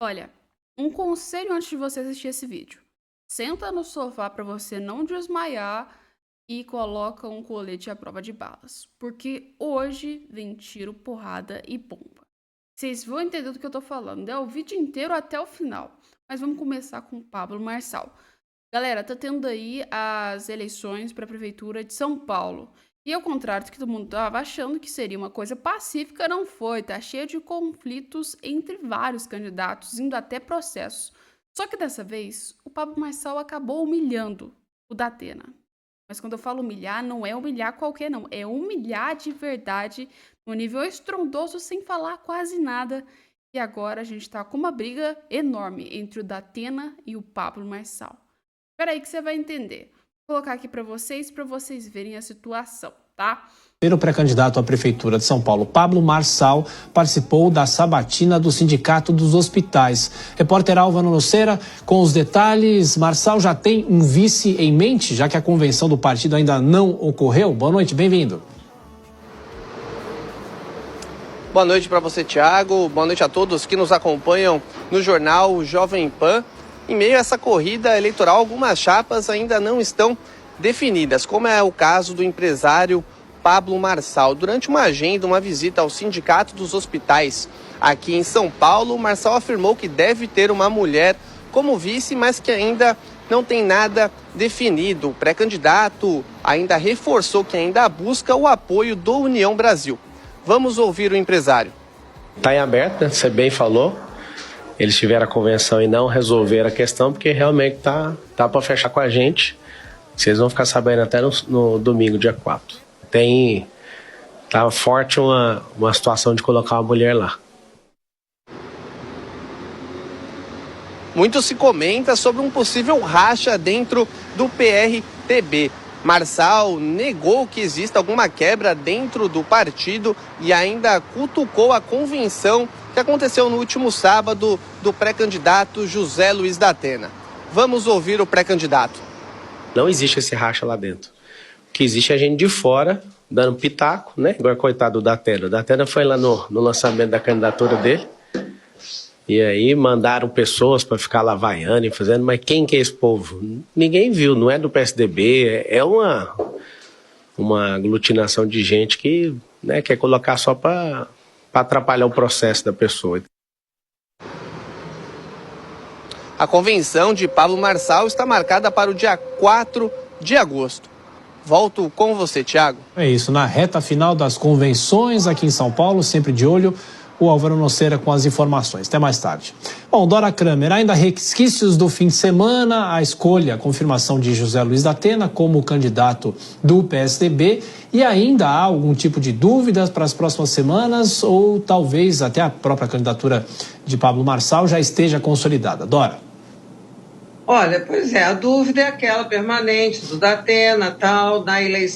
Olha, um conselho antes de você assistir esse vídeo. Senta no sofá para você não desmaiar e coloca um colete à prova de balas, porque hoje vem tiro, porrada e bomba. Vocês vão entender do que eu tô falando, é o vídeo inteiro até o final. Mas vamos começar com o Pablo Marçal. Galera, tá tendo aí as eleições para a prefeitura de São Paulo. E ao contrário do que todo mundo tava achando que seria uma coisa pacífica, não foi. Tá cheio de conflitos entre vários candidatos, indo até processos. Só que dessa vez, o Pablo Marçal acabou humilhando o Datena. Mas quando eu falo humilhar, não é humilhar qualquer não. É humilhar de verdade, no nível estrondoso, sem falar quase nada. E agora a gente tá com uma briga enorme entre o Datena e o Pablo Marçal. Espera aí que você vai entender. Vou colocar aqui para vocês verem a situação, tá? O pré-candidato à Prefeitura de São Paulo, Pablo Marçal, participou da sabatina do Sindicato dos Hospitais. Repórter Álvaro Noceira, com os detalhes. Marçal já tem um vice em mente, já que a convenção do partido ainda não ocorreu? Boa noite, bem-vindo. Boa noite para você, Thiago. Boa noite a todos que nos acompanham no jornal Jovem Pan. Em meio a essa corrida eleitoral, algumas chapas ainda não estão definidas, como é o caso do empresário Pablo Marçal. Durante uma agenda, uma visita ao Sindicato dos Hospitais aqui em São Paulo, Marçal afirmou que deve ter uma mulher como vice, mas que ainda não tem nada definido. O pré-candidato ainda reforçou que ainda busca o apoio do União Brasil. Vamos ouvir o empresário. Está em aberto, né? Você bem falou. Eles tiveram a convenção e não resolveram a questão, porque realmente tá para fechar com a gente. Vocês vão ficar sabendo até no domingo, dia 4. Tá forte uma situação de colocar uma mulher lá. Muito se comenta sobre um possível racha dentro do PRTB. Marçal negou que exista alguma quebra dentro do partido e ainda cutucou a convenção que aconteceu no último sábado do pré-candidato José Luiz Datena. Vamos ouvir o pré-candidato. Não existe esse racha lá dentro. O que existe é a gente de fora dando pitaco, né? Igual coitado do Datena. O Datena foi lá no lançamento da candidatura dele. E aí mandaram pessoas para ficar lá vaiando e fazendo, mas quem que é esse povo? Ninguém viu, não é do PSDB, é uma aglutinação de gente que, né, quer colocar só para atrapalhar o processo da pessoa. A convenção de Pablo Marçal está marcada para o dia 4 de agosto. Volto com você, Thiago. É isso, na reta final das convenções aqui em São Paulo, sempre de olho, o Álvaro Noceira com as informações. Até mais tarde. Bom, Dora Kramer, ainda resquícios do fim de semana, a escolha, a confirmação de José Luiz Datena como candidato do PSDB, e ainda há algum tipo de dúvidas para as próximas semanas, ou talvez até a própria candidatura de Pablo Marçal já esteja consolidada. Dora. Olha, pois é, a dúvida é aquela permanente do Datena, tal,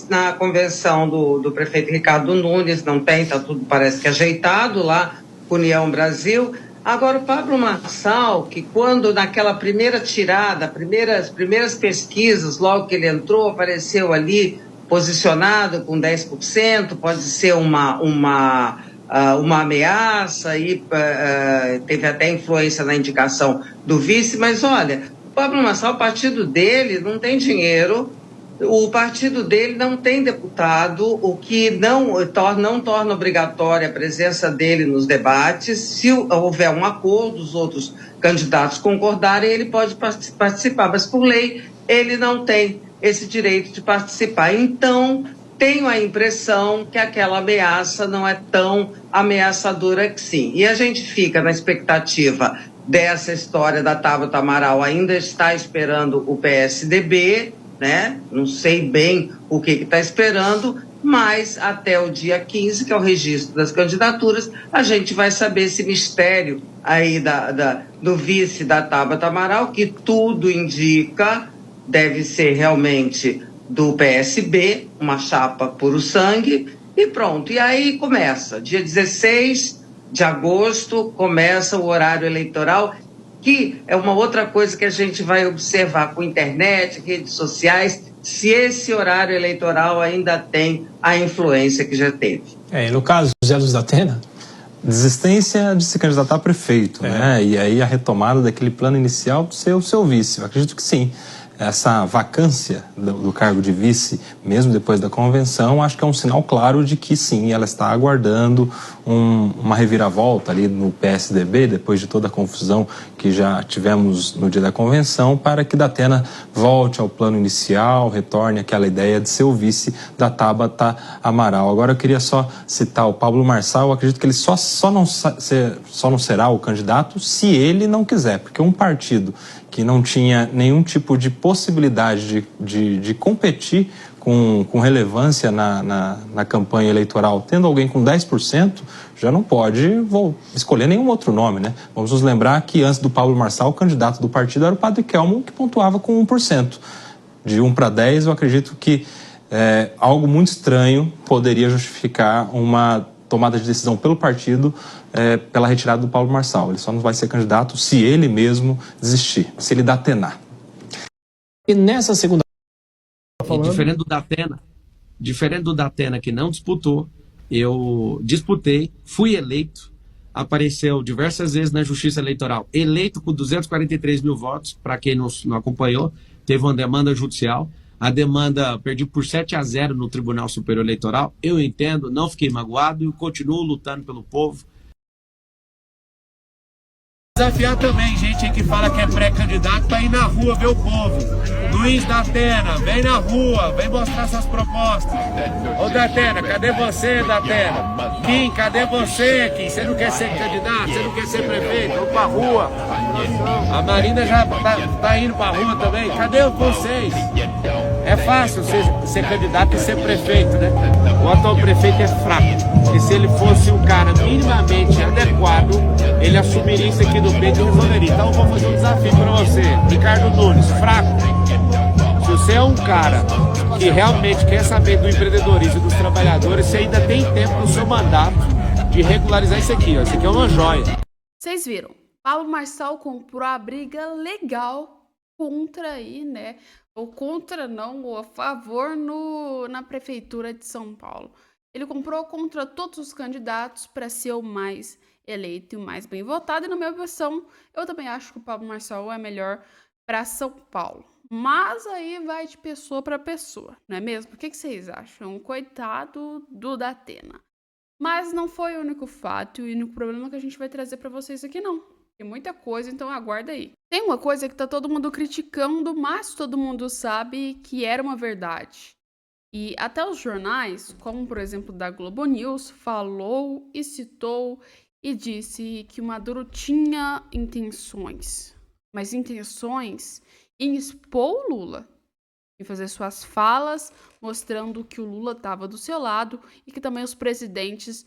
na convenção do prefeito Ricardo Nunes, não tem, tá tudo parece que ajeitado lá, União Brasil. Agora, o Pablo Marçal, que quando naquela primeira tirada, as primeiras pesquisas, logo que ele entrou, apareceu ali posicionado com 10%, pode ser uma ameaça, e teve até influência na indicação do vice, mas olha, o Pablo Marçal, o partido dele não tem dinheiro, o partido dele não tem deputado, o que não torna obrigatória a presença dele nos debates. Se houver um acordo, os outros candidatos concordarem, ele pode participar, mas por lei ele não tem esse direito de participar. Então, tenho a impressão que aquela ameaça não é tão ameaçadora que sim. E a gente fica na expectativa dessa história da Tabata Amaral, ainda está esperando o PSDB, né? Não sei bem o que está esperando, mas até o dia 15, que é o registro das candidaturas, a gente vai saber esse mistério aí do vice da Tabata Amaral, que tudo indica deve ser realmente do PSB, uma chapa puro sangue, e pronto. E aí começa, dia 16 de agosto, começa o horário eleitoral, que é uma outra coisa que a gente vai observar com internet, redes sociais, se esse horário eleitoral ainda tem a influência que já teve. No caso, José Luiz Datena, desistência de se candidatar a prefeito, né? E aí a retomada daquele plano inicial de ser o seu vice. Eu acredito que sim. Essa vacância do cargo de vice, mesmo depois da convenção, acho que é um sinal claro de que sim, ela está aguardando uma reviravolta ali no PSDB, depois de toda a confusão que já tivemos no dia da convenção, para que Datena volte ao plano inicial, retorne àquela ideia de ser o vice da Tabata Amaral. Agora eu queria só citar o Pablo Marçal. Eu acredito que ele só não será o candidato se ele não quiser, porque um partido que não tinha nenhum tipo de possibilidade de competir com relevância na campanha eleitoral, tendo alguém com 10%, já não pode escolher nenhum outro nome, né? Vamos nos lembrar que antes do Pablo Marçal, o candidato do partido era o Padre Kelmo, que pontuava com 1%. De 1 para 10, eu acredito que algo muito estranho poderia justificar uma tomada de decisão pelo partido pela retirada do Pablo Marçal. Ele só não vai ser candidato se ele mesmo desistir, se ele datenar. E nessa segunda... Diferente do Datena que não disputou, eu disputei, fui eleito, apareceu diversas vezes na Justiça Eleitoral, eleito com 243 mil votos, para quem não acompanhou, teve uma demanda judicial. A demanda perdi por 7-0 no Tribunal Superior Eleitoral. Eu entendo, não fiquei magoado e continuo lutando pelo povo. Desafiar também gente aí que fala que é pré-candidato para ir na rua ver o povo. Luiz Datena, vem na rua, vem mostrar suas propostas. Ô Datena, cadê você, Datena? Kim, cadê você, Kim? Você não quer ser candidato? Você não quer ser prefeito? Vamos pra rua. A Marina já tá indo pra rua também. Cadê vocês? É fácil ser candidato e ser prefeito, né? O atual prefeito é fraco. E se ele fosse um cara minimamente adequado, ele assumiria isso aqui do peito e resolveria. Então eu vou fazer um desafio para você, Ricardo Nunes, fraco. Se você é um cara que realmente quer saber do empreendedorismo e dos trabalhadores, você ainda tem tempo no seu mandato de regularizar isso aqui, ó. Isso aqui é uma joia. Vocês viram? Pablo Marçal comprou a briga legal contra aí, né? Ou contra não, ou a favor na prefeitura de São Paulo. Ele comprou contra todos os candidatos para ser o mais eleito e o mais bem votado. E na minha opinião, eu também acho que o Pablo Marçal é melhor para São Paulo. Mas aí vai de pessoa para pessoa, não é mesmo? O que vocês acham? Coitado do Datena. Mas não foi o único fato e o único problema que a gente vai trazer para vocês aqui, não. Tem muita coisa, então aguarda aí. Tem uma coisa que tá todo mundo criticando, mas todo mundo sabe que era uma verdade. E até os jornais, como por exemplo da Globo News, falou e citou e disse que o Maduro tinha intenções. Mas intenções em expor o Lula. Em fazer suas falas, mostrando que o Lula estava do seu lado e que também os presidentes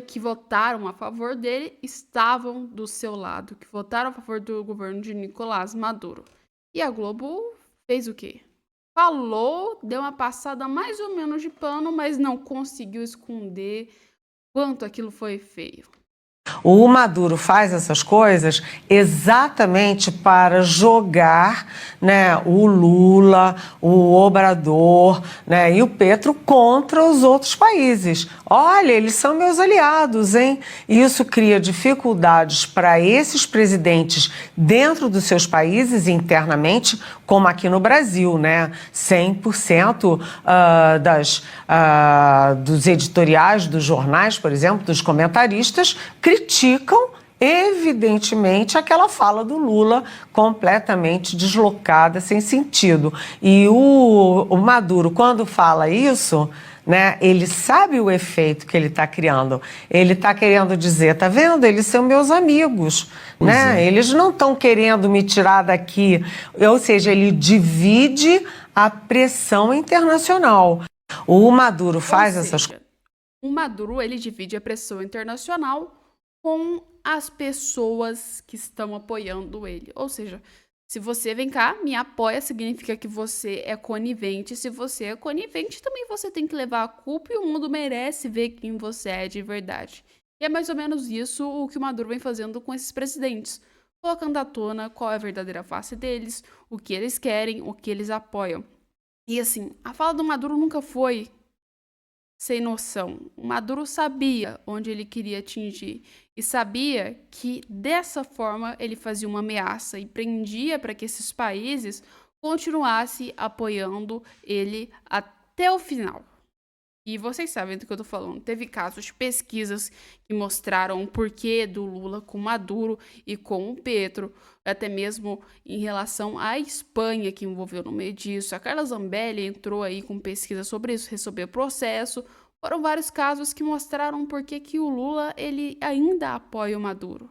que votaram a favor dele estavam do seu lado, que votaram a favor do governo de Nicolás Maduro. E a Globo fez o quê? Falou, deu uma passada mais ou menos de pano, mas não conseguiu esconder quanto aquilo foi feio. O Maduro faz essas coisas exatamente para jogar, né, o Lula, o Obrador, né, e o Petro contra os outros países. Olha, eles são meus aliados, hein? E isso cria dificuldades para esses presidentes dentro dos seus países internamente, como aqui no Brasil, né? 100% dos editoriais, dos jornais, por exemplo, dos comentaristas, criticam, evidentemente, aquela fala do Lula completamente deslocada, sem sentido. E o Maduro, quando fala isso, né, ele sabe o efeito que ele está criando. Ele está querendo dizer, tá vendo? Eles são meus amigos, né? Eles não estão querendo me tirar daqui. Ou seja, ele divide a pressão internacional. O Maduro faz essas coisas. O Maduro, ele divide a pressão internacional com as pessoas que estão apoiando ele. Ou seja, se você vem cá, me apoia, significa que você é conivente. Se você é conivente, também você tem que levar a culpa e o mundo merece ver quem você é de verdade. E é mais ou menos isso o que o Maduro vem fazendo com esses presidentes. Colocando à tona qual é a verdadeira face deles, o que eles querem, o que eles apoiam. E assim, a fala do Maduro nunca foi sem noção. O Maduro sabia onde ele queria atingir e sabia que dessa forma ele fazia uma ameaça e prendia para que esses países continuassem apoiando ele até o final. E vocês sabem do que eu tô falando. Teve casos de pesquisas que mostraram o porquê do Lula com Maduro e com o Petro, até mesmo em relação à Espanha, que envolveu no meio disso. A Carla Zambelli entrou aí com pesquisa sobre isso, recebeu processo. Foram vários casos que mostraram por que o Lula ele ainda apoia o Maduro.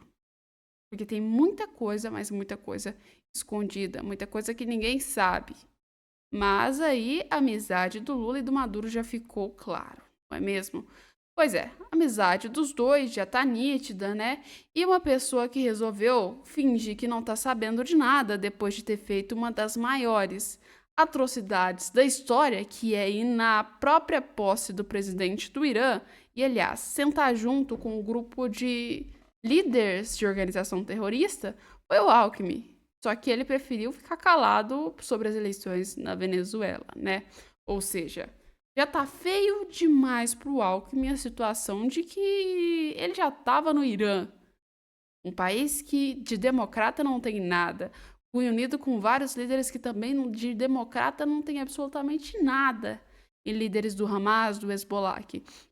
Porque tem muita coisa, mas muita coisa escondida, muita coisa que ninguém sabe. Mas aí a amizade do Lula e do Maduro já ficou claro, não é mesmo? Pois é, a amizade dos dois já tá nítida, né? E uma pessoa que resolveu fingir que não tá sabendo de nada depois de ter feito uma das maiores atrocidades da história, que é ir na própria posse do presidente do Irã e, aliás, sentar junto com um grupo de líderes de organização terrorista, foi o Alckmin. Só que ele preferiu ficar calado sobre as eleições na Venezuela, né? Ou seja, já tá feio demais pro Alckmin a situação de que ele já tava no Irã, um país que de democrata não tem nada, unido com vários líderes que também de democrata não tem absolutamente nada, e líderes do Hamas, do Hezbollah.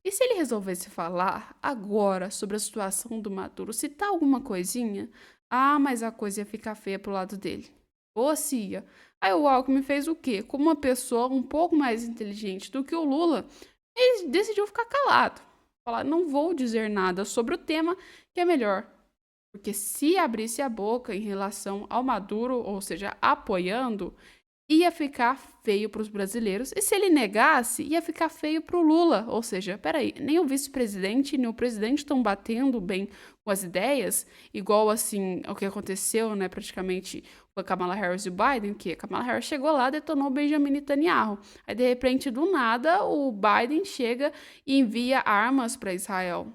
E se ele resolvesse falar agora sobre a situação do Maduro, citar alguma coisinha, mas a coisa ia ficar feia pro lado dele. Ou se ia. Aí o Alckmin fez o quê? Como uma pessoa um pouco mais inteligente do que o Lula, ele decidiu ficar calado. Falar, não vou dizer nada sobre o tema, que é melhor. Porque se abrisse a boca em relação ao Maduro, ou seja, apoiando, ia ficar feio para os brasileiros. E se ele negasse, ia ficar feio para o Lula. Ou seja, peraí, nem o vice-presidente nem o presidente estão batendo bem com as ideias, igual assim o que aconteceu, né, praticamente com a Kamala Harris e o Biden, que a Kamala Harris chegou lá, detonou o Benjamin Netanyahu. Aí, de repente, do nada, o Biden chega e envia armas para Israel.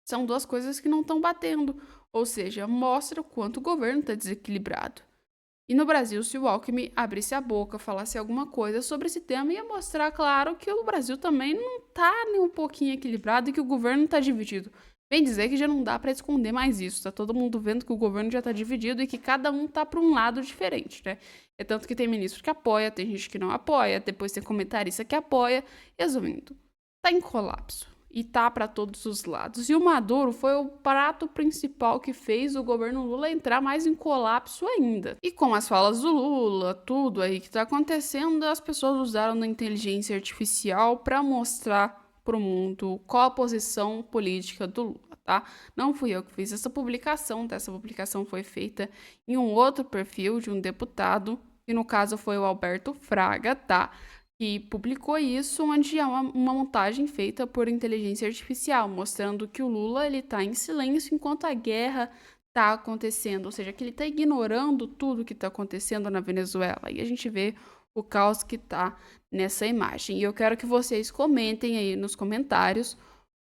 São duas coisas que não estão batendo. Ou seja, mostra o quanto o governo está desequilibrado. E no Brasil, se o Alckmin abrisse a boca, falasse alguma coisa sobre esse tema, ia mostrar, claro, que o Brasil também não tá nem um pouquinho equilibrado e que o governo tá dividido. Bem dizer que já não dá para esconder mais isso, tá todo mundo vendo que o governo já tá dividido e que cada um tá para um lado diferente, né? É tanto que tem ministro que apoia, tem gente que não apoia, depois tem comentarista que apoia, resumindo, tá em colapso. E tá para todos os lados. E o Maduro foi o prato principal que fez o governo Lula entrar mais em colapso ainda. E com as falas do Lula, tudo aí que tá acontecendo, as pessoas usaram da inteligência artificial para mostrar pro mundo qual a posição política do Lula, tá? Não fui eu que fiz essa publicação, tá? Essa publicação foi feita em um outro perfil de um deputado, que no caso foi o Alberto Fraga, tá? Que publicou isso, onde é uma montagem feita por inteligência artificial, mostrando que o Lula ele tá em silêncio enquanto a guerra tá acontecendo, ou seja, que ele tá ignorando tudo que tá acontecendo na Venezuela. E a gente vê o caos que tá nessa imagem. E eu quero que vocês comentem aí nos comentários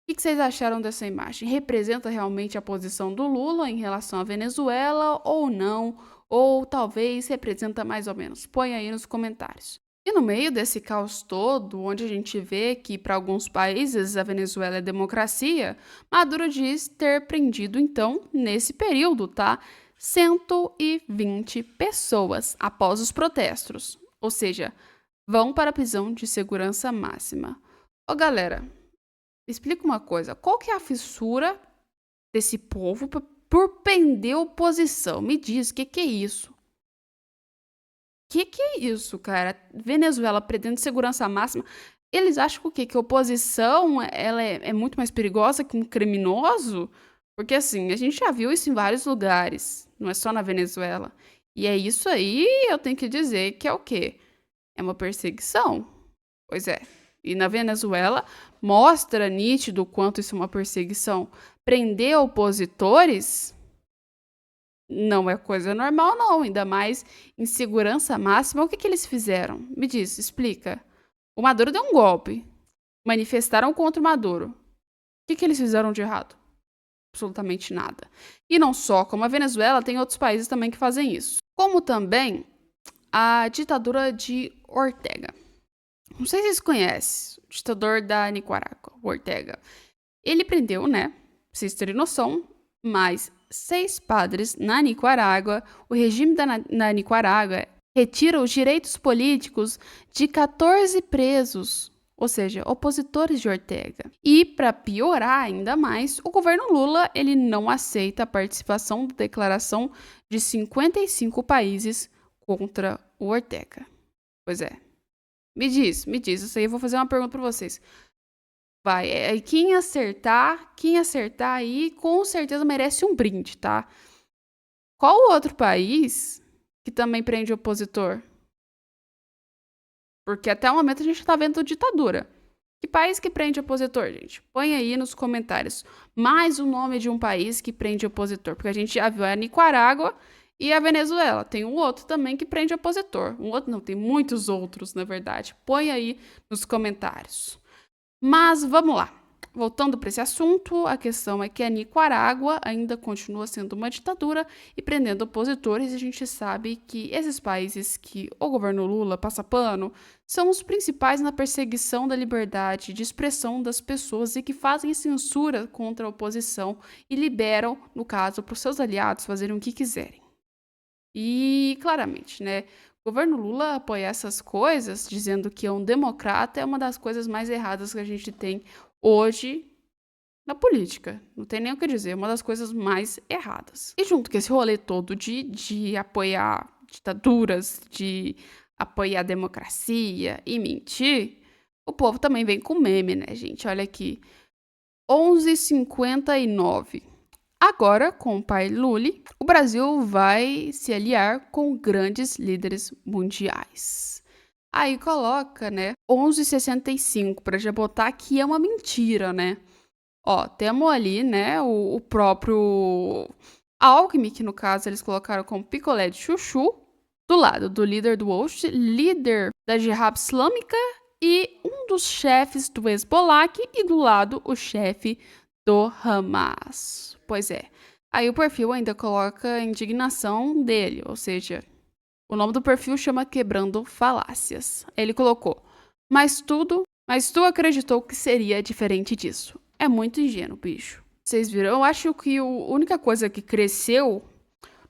o que vocês acharam dessa imagem. Representa realmente a posição do Lula em relação à Venezuela ou não? Ou talvez representa mais ou menos? Põe aí nos comentários. E no meio desse caos todo, onde a gente vê que para alguns países a Venezuela é democracia, Maduro diz ter prendido, então, nesse período, tá? 120 pessoas após os protestos. Ou seja, vão para a prisão de segurança máxima. Ô galera, explica uma coisa. Qual que é a fissura desse povo por prender oposição? Me diz, o que é isso? Que é isso, cara? Venezuela prendendo segurança máxima. Eles acham o quê? Que a oposição ela é muito mais perigosa que um criminoso? Porque, assim, a gente já viu isso em vários lugares. Não é só na Venezuela. E é isso aí, eu tenho que dizer que é o quê? É uma perseguição. Pois é. E na Venezuela mostra nítido o quanto isso é uma perseguição. Prender opositores não é coisa normal, não. Ainda mais em segurança máxima. O que eles fizeram? Me diz, explica. O Maduro deu um golpe. Manifestaram contra o Maduro. O que eles fizeram de errado? Absolutamente nada. E não só, como a Venezuela, tem outros países também que fazem isso. Como também a ditadura de Ortega. Não sei se vocês conhecem, o ditador da Nicarágua, o Ortega. Ele prendeu, né, pra vocês terem noção, mais 6 padres na Nicarágua. O regime na Nicarágua retira os direitos políticos de 14 presos, ou seja, opositores de Ortega. E, para piorar ainda mais, o governo Lula ele não aceita a participação da declaração de 55 países contra o Ortega. Pois é. Me diz, isso aí eu vou fazer uma pergunta para vocês. Vai, quem acertar aí, com certeza merece um brinde, tá? Qual o outro país que também prende opositor? Porque até o momento a gente tá vendo ditadura. Que país que prende opositor, gente? Põe aí nos comentários mais o nome de um país que prende opositor. Porque a gente já viu a Nicarágua e a Venezuela. Tem um outro também que prende opositor. Um outro não, tem muitos outros, na verdade. Põe aí nos comentários. Mas vamos lá. Voltando para esse assunto, a questão é que a Nicarágua ainda continua sendo uma ditadura e prendendo opositores. E a gente sabe que esses países que o governo Lula passa pano são os principais na perseguição da liberdade de expressão das pessoas e que fazem censura contra a oposição e liberam, no caso, para os seus aliados fazerem o que quiserem. E, claramente, né? O governo Lula apoiar essas coisas, dizendo que é um democrata, é uma das coisas mais erradas que a gente tem hoje na política. Não tem nem o que dizer, é uma das coisas mais erradas. E junto com esse rolê todo de apoiar ditaduras, de apoiar a democracia e mentir, o povo também vem com meme, né, gente? Olha aqui. 11h59. Agora, com o pai Lula, o Brasil vai se aliar com grandes líderes mundiais. Aí coloca, né, 11h65, para já botar que é uma mentira, né? Ó, temos ali, né, o próprio Alckmin, que no caso eles colocaram como picolé de chuchu, do lado do líder do Osh, líder da Jihad Islâmica e um dos chefes do Hezbollah e do lado o chefe do Hamas. Pois é. Aí o perfil ainda coloca a indignação dele, ou seja, o nome do perfil chama Quebrando Falácias. Ele colocou, mas tu acreditou que seria diferente disso. É muito ingênuo, bicho. Vocês viram? Eu acho que a única coisa que cresceu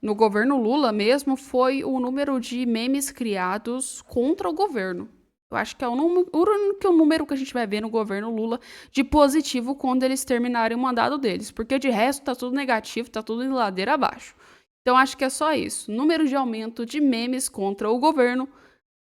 no governo Lula mesmo foi o número de memes criados contra o governo. Eu acho que é o único número que a gente vai ver no governo Lula de positivo quando eles terminarem o mandato deles. Porque de resto tá tudo negativo, tá tudo em ladeira abaixo. Então acho que é só isso. Número de aumento de memes contra o governo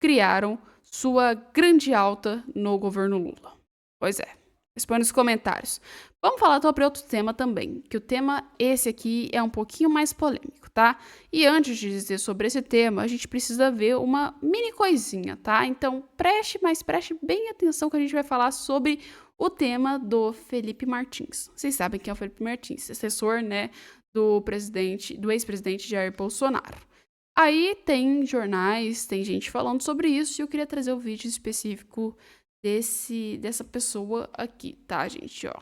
criaram sua grande alta no governo Lula. Pois é. Responde nos comentários. Vamos falar sobre outro tema também, que o tema esse aqui é um pouquinho mais polêmico, tá? E antes de dizer sobre esse tema, a gente precisa ver uma mini coisinha, tá? Então preste bem atenção que a gente vai falar sobre o tema do Felipe Martins. Vocês sabem quem é o Felipe Martins, assessor, né, do ex-presidente Jair Bolsonaro. Aí tem jornais, tem gente falando sobre isso e eu queria trazer um vídeo específico dessa pessoa aqui, tá, gente, ó.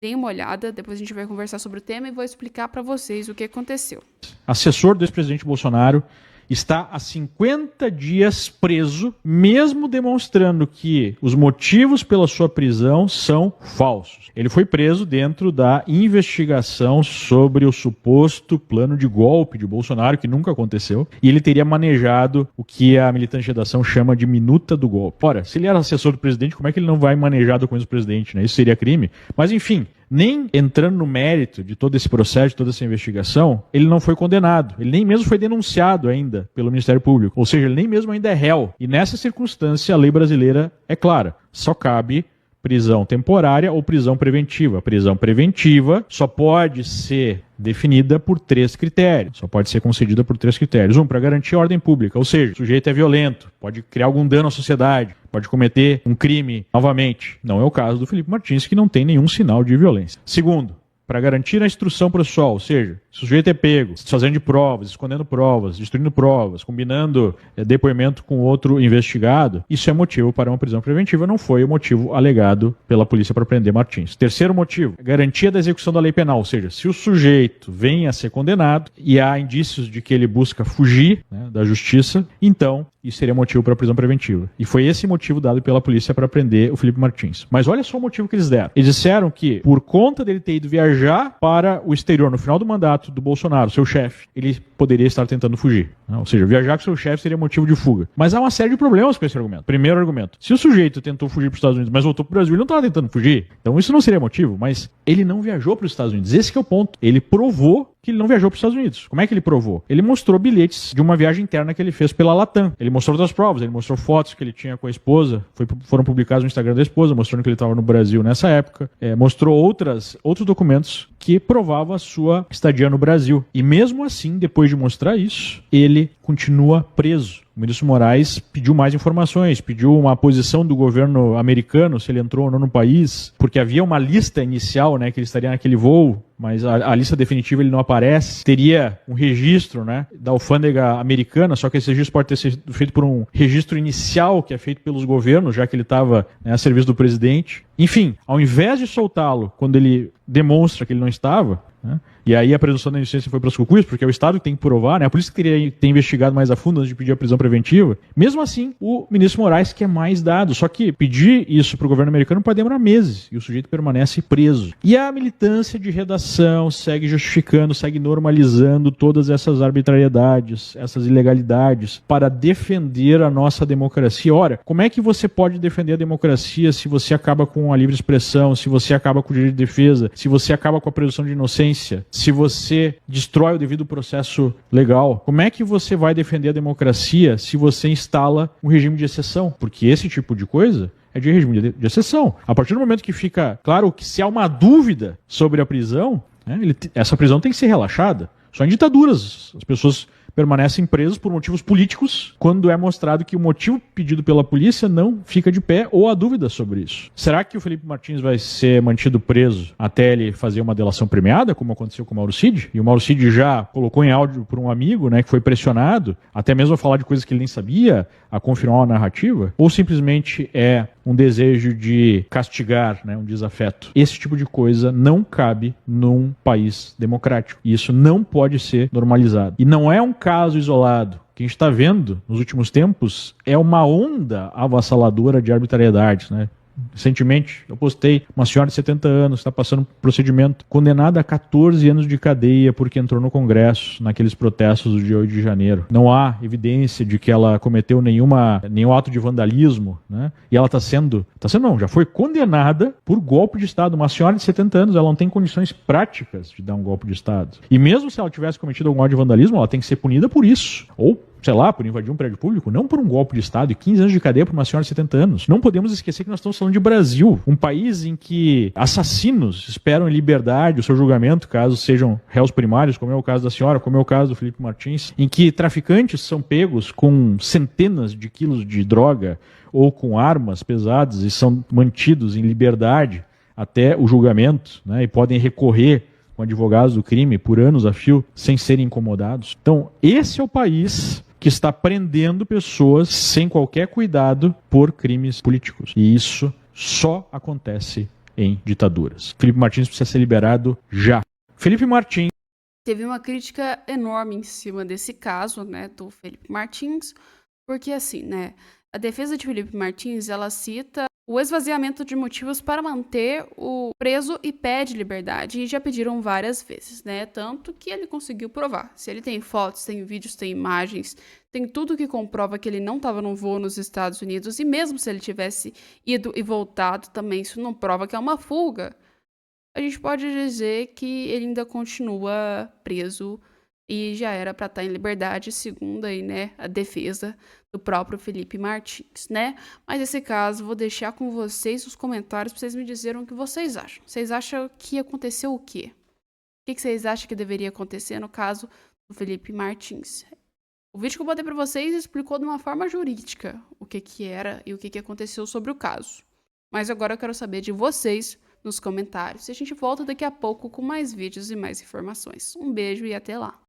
Deem uma olhada, depois a gente vai conversar sobre o tema e vou explicar para vocês o que aconteceu. Assessor do ex-presidente Bolsonaro está há 50 dias preso, mesmo demonstrando que os motivos pela sua prisão são falsos. Ele foi preso dentro da investigação sobre o suposto plano de golpe de Bolsonaro, que nunca aconteceu, e ele teria manejado o que a militante de redação chama de minuta do golpe. Ora, se ele era assessor do presidente, como é que ele não vai manejar documentos do presidente, né? Isso seria crime. Mas, enfim, nem entrando no mérito de todo esse processo, de toda essa investigação, ele não foi condenado. Ele nem mesmo foi denunciado ainda pelo Ministério Público. Ou seja, ele nem mesmo ainda é réu. E nessa circunstância, a lei brasileira é clara. Só cabe prisão temporária ou prisão preventiva. A prisão preventiva só pode ser definida por 3 critérios. Só pode ser concedida por 3 critérios. 1, para garantir a ordem pública. Ou seja, o sujeito é violento, pode criar algum dano à sociedade, pode cometer um crime novamente. Não é o caso do Felipe Martins, que não tem nenhum sinal de violência. 2, para garantir a instrução processual, ou seja, Se o sujeito é pego, se fazendo de provas, escondendo provas, destruindo provas, combinando depoimento com outro investigado, isso é motivo para uma prisão preventiva, não foi o motivo alegado pela polícia para prender Martins. Terceiro motivo, garantia da execução da lei penal, ou seja, se o sujeito vem a ser condenado e há indícios de que ele busca fugir, né, da justiça, então isso seria motivo para prisão preventiva. E foi esse motivo dado pela polícia para prender o Felipe Martins. Mas olha só o motivo que eles deram. Eles disseram que, por conta dele ter ido viajar para o exterior no final do mandato do Bolsonaro, seu chefe, ele poderia estar tentando fugir. Ou seja, viajar com seu chefe seria motivo de fuga. Mas há uma série de problemas com esse argumento. Primeiro argumento, se o sujeito tentou fugir para os Estados Unidos, mas voltou para o Brasil, ele não estava tentando fugir. Então isso não seria motivo, mas ele não viajou para os Estados Unidos. Esse que é o ponto. Ele provou que ele não viajou para os Estados Unidos. Como é que ele provou? Ele mostrou bilhetes de uma viagem interna que ele fez pela Latam. Ele mostrou outras provas, ele mostrou fotos que ele tinha com a esposa, foram publicadas no Instagram da esposa, mostrando que ele estava no Brasil nessa época. Mostrou outros documentos que provavam a sua estadia no Brasil. E mesmo assim, depois de mostrar isso, ele continua preso. O ministro Moraes pediu mais informações, pediu uma posição do governo americano, se ele entrou ou não no país, porque havia uma lista inicial, né, que ele estaria naquele voo, mas a lista definitiva ele não aparece. Teria um registro, né, da alfândega americana, só que esse registro pode ter sido feito por um registro inicial que é feito pelos governos, já que ele estava, né, a serviço do presidente. Enfim, ao invés de soltá-lo quando ele demonstra que ele não estava, né, e aí a presunção da inocência foi para os cucuias, porque é o Estado que tem que provar, né? A polícia que teria que ter investigado mais a fundo antes de pedir a prisão preventiva. Mesmo assim, o ministro Moraes quer mais dados. Só que pedir isso para o governo americano pode demorar meses e o sujeito permanece preso. E a militância de redação segue justificando, segue normalizando todas essas arbitrariedades, essas ilegalidades para defender a nossa democracia. Ora, como é que você pode defender a democracia se você acaba com a livre expressão, se você acaba com o direito de defesa, se você acaba com a presunção de inocência, se você destrói o devido processo legal? Como é que você vai defender a democracia se você instala um regime de exceção? Porque esse tipo de coisa é de regime de exceção. A partir do momento que fica claro que se há uma dúvida sobre a prisão, né, essa prisão tem que ser relaxada. Só em ditaduras as pessoas permanecem presos por motivos políticos quando é mostrado que o motivo pedido pela polícia não fica de pé ou há dúvida sobre isso. Será que o Felipe Martins vai ser mantido preso até ele fazer uma delação premiada, como aconteceu com o Mauro Cid? E o Mauro Cid já colocou em áudio por um amigo, né, que foi pressionado, até mesmo a falar de coisas que ele nem sabia, a confirmar uma narrativa? Ou simplesmente é um desejo de castigar, né, um desafeto? Esse tipo de coisa não cabe num país democrático. E isso não pode ser normalizado. E não é um caso isolado. O que a gente está vendo nos últimos tempos é uma onda avassaladora de arbitrariedades, né? Recentemente, eu postei uma senhora de 70 anos, está passando por procedimento, condenada a 14 anos de cadeia porque entrou no Congresso naqueles protestos do dia 8 de janeiro. Não há evidência de que ela cometeu nenhum ato de vandalismo, né? E ela já foi condenada por golpe de Estado. Uma senhora de 70 anos, ela não tem condições práticas de dar um golpe de Estado. E mesmo se ela tivesse cometido algum ato de vandalismo, ela tem que ser punida por isso. Ou sei lá, por invadir um prédio público, não por um golpe de Estado e 15 anos de cadeia por uma senhora de 70 anos. Não podemos esquecer que nós estamos falando de Brasil, um país em que assassinos esperam em liberdade o seu julgamento, caso sejam réus primários, como é o caso da senhora, como é o caso do Felipe Martins, em que traficantes são pegos com centenas de quilos de droga ou com armas pesadas e são mantidos em liberdade até o julgamento, né, e podem recorrer com advogados do crime por anos a fio sem serem incomodados. Então, esse é o país que está prendendo pessoas sem qualquer cuidado por crimes políticos. E isso só acontece em ditaduras. Felipe Martins precisa ser liberado já. Felipe Martins teve uma crítica enorme em cima desse caso, né, do Felipe Martins, porque assim, né, a defesa de Felipe Martins, ela cita o esvaziamento de motivos para manter o preso e pede liberdade, e já pediram várias vezes, né? Tanto que ele conseguiu provar. Se ele tem fotos, tem vídeos, tem imagens, tem tudo que comprova que ele não estava num voo nos Estados Unidos, e mesmo se ele tivesse ido e voltado também, isso não prova que é uma fuga. A gente pode dizer que ele ainda continua preso e já era para estar em liberdade, segundo aí, né, a defesa do próprio Felipe Martins, né? Mas esse caso, vou deixar com vocês os comentários para vocês me dizerem o que vocês acham. Vocês acham que aconteceu o quê? O que vocês acham que deveria acontecer no caso do Felipe Martins? O vídeo que eu botei para vocês explicou de uma forma jurídica o que era e o que aconteceu sobre o caso. Mas agora eu quero saber de vocês, nos comentários. E a gente volta daqui a pouco com mais vídeos e mais informações. Um beijo e até lá!